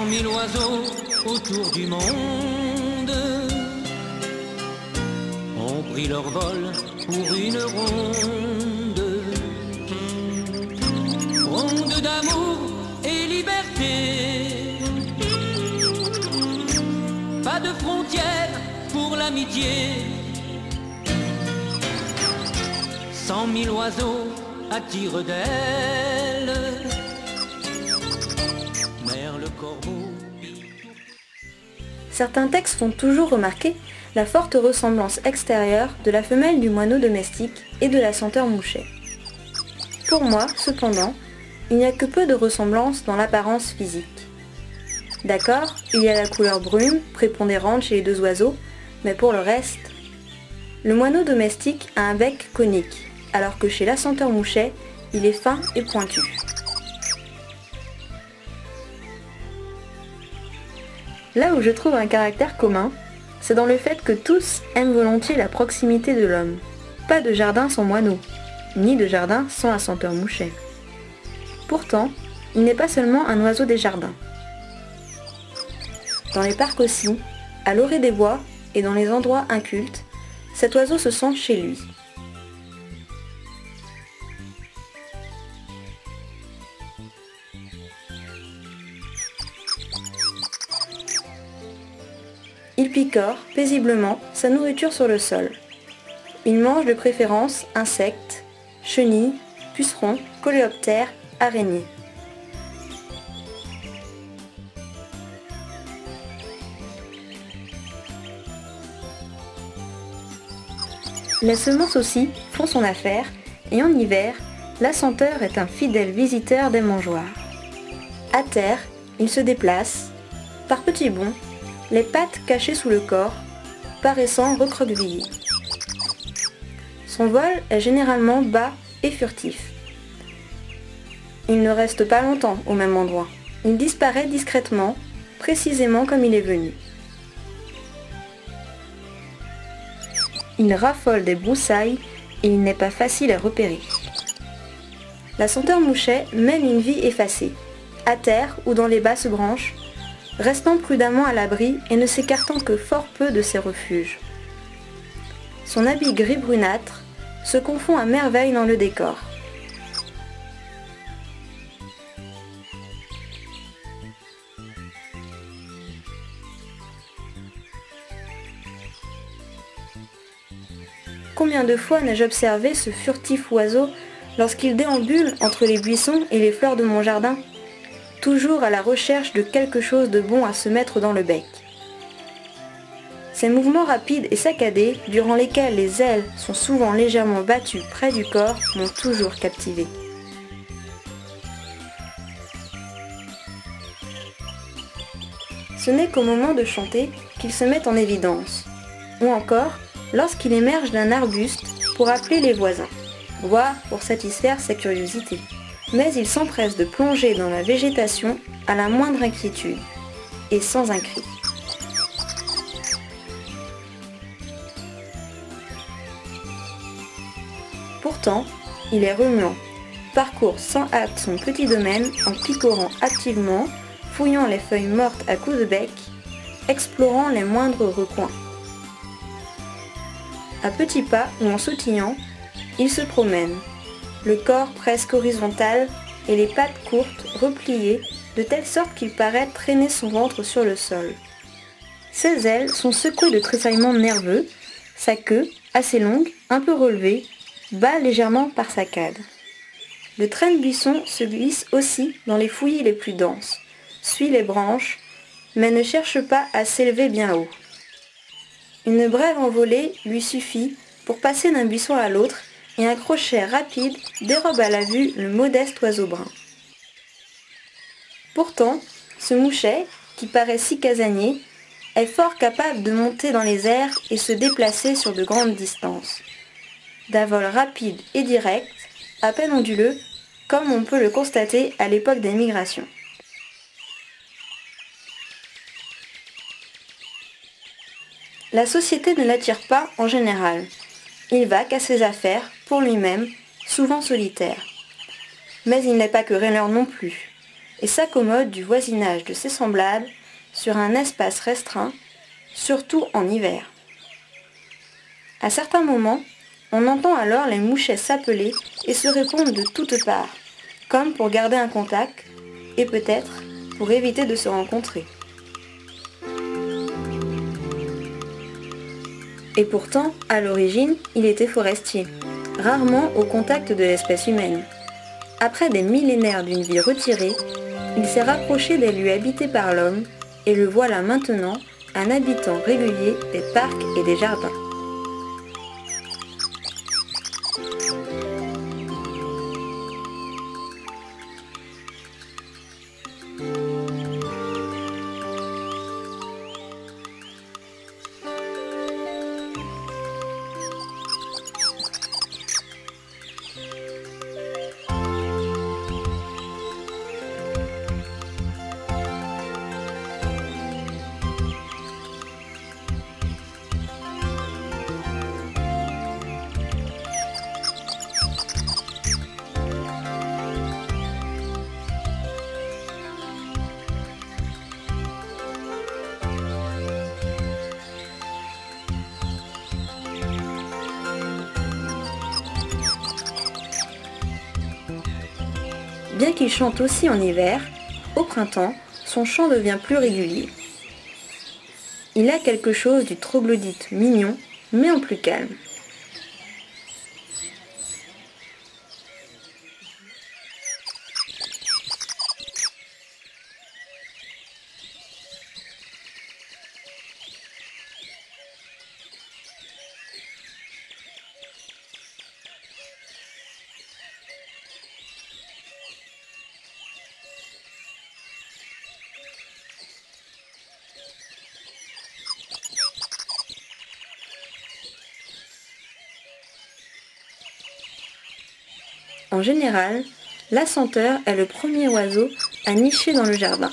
100 000 oiseaux autour du monde ont pris leur vol pour une ronde. Ronde d'amour et liberté. Pas de frontières pour l'amitié. 100 000 oiseaux attirent d'elle. Merle, corbeau. Certains textes font toujours remarquer la forte ressemblance extérieure de la femelle du moineau domestique et de la senteur mouchet. Pour moi, cependant, il n'y a que peu de ressemblance dans l'apparence physique. D'accord, il y a la couleur brune, prépondérante chez les deux oiseaux, mais pour le reste... Le moineau domestique a un bec conique, alors que chez la senteur mouchet, il est fin et pointu. Là où je trouve un caractère commun, c'est dans le fait que tous aiment volontiers la proximité de l'homme. Pas de jardin sans moineau, ni de jardin sans la senteur mouchet. Pourtant, il n'est pas seulement un oiseau des jardins. Dans les parcs aussi, à l'orée des bois et dans les endroits incultes, cet oiseau se sent chez lui. Il picore paisiblement sa nourriture sur le sol. Il mange de préférence insectes, chenilles, pucerons, coléoptères, araignées. Les semences aussi font son affaire et en hiver, la senteur est un fidèle visiteur des mangeoires. À terre, il se déplace, par petits bonds, les pattes cachées sous le corps, paraissant recroquevillé. Son vol est généralement bas et furtif. Il ne reste pas longtemps au même endroit. Il disparaît discrètement, précisément comme il est venu. Il raffole des broussailles et il n'est pas facile à repérer. La senteur mouchet mène une vie effacée, à terre ou dans les basses branches, restant prudemment à l'abri et ne s'écartant que fort peu de ses refuges. Son habit gris brunâtre se confond à merveille dans le décor. Combien de fois n'ai-je observé ce furtif oiseau lorsqu'il déambule entre les buissons et les fleurs de mon jardin, toujours à la recherche de quelque chose de bon à se mettre dans le bec. Ces mouvements rapides et saccadés, durant lesquels les ailes sont souvent légèrement battues près du corps, m'ont toujours captivé. Ce n'est qu'au moment de chanter qu'il se met en évidence, ou encore lorsqu'il émerge d'un arbuste pour appeler les voisins, voire pour satisfaire sa curiosité. Mais il s'empresse de plonger dans la végétation à la moindre inquiétude, et sans un cri. Pourtant, il est remuant, parcourt sans hâte son petit domaine en picorant activement, fouillant les feuilles mortes à coups de bec, explorant les moindres recoins. À petits pas ou en sautillant, il se promène, le corps presque horizontal et les pattes courtes repliées de telle sorte qu'il paraît traîner son ventre sur le sol. Ses ailes sont secouées de tressaillements nerveux, sa queue, assez longue, un peu relevée, bat légèrement par saccades. Le traîne buisson se glisse aussi dans les fouillis les plus denses, suit les branches, mais ne cherche pas à s'élever bien haut. Une brève envolée lui suffit pour passer d'un buisson à l'autre et un crochet rapide dérobe à la vue le modeste oiseau brun. Pourtant, ce mouchet, qui paraît si casanier, est fort capable de monter dans les airs et se déplacer sur de grandes distances. D'un vol rapide et direct, à peine onduleux, comme on peut le constater à l'époque des migrations. La société ne l'attire pas en général. Il va qu'à ses affaires, pour lui-même, souvent solitaire. Mais il n'est pas querelleur non plus. et s'accommode du voisinage de ses semblables sur un espace restreint, surtout en hiver. À certains moments, on entend alors les mouchets s'appeler et se répondre de toutes parts, comme pour garder un contact et peut-être pour éviter de se rencontrer. Et pourtant, à l'origine, il était forestier, rarement au contact de l'espèce humaine. Après des millénaires d'une vie retirée, il s'est rapproché des lieux habités par l'homme et le voilà maintenant un habitant régulier des parcs et des jardins. Bien qu'il chante aussi en hiver, au printemps, son chant devient plus régulier. Il a quelque chose du troglodyte mignon, mais en plus calme. En général, l'assenteur est le premier oiseau à nicher dans le jardin.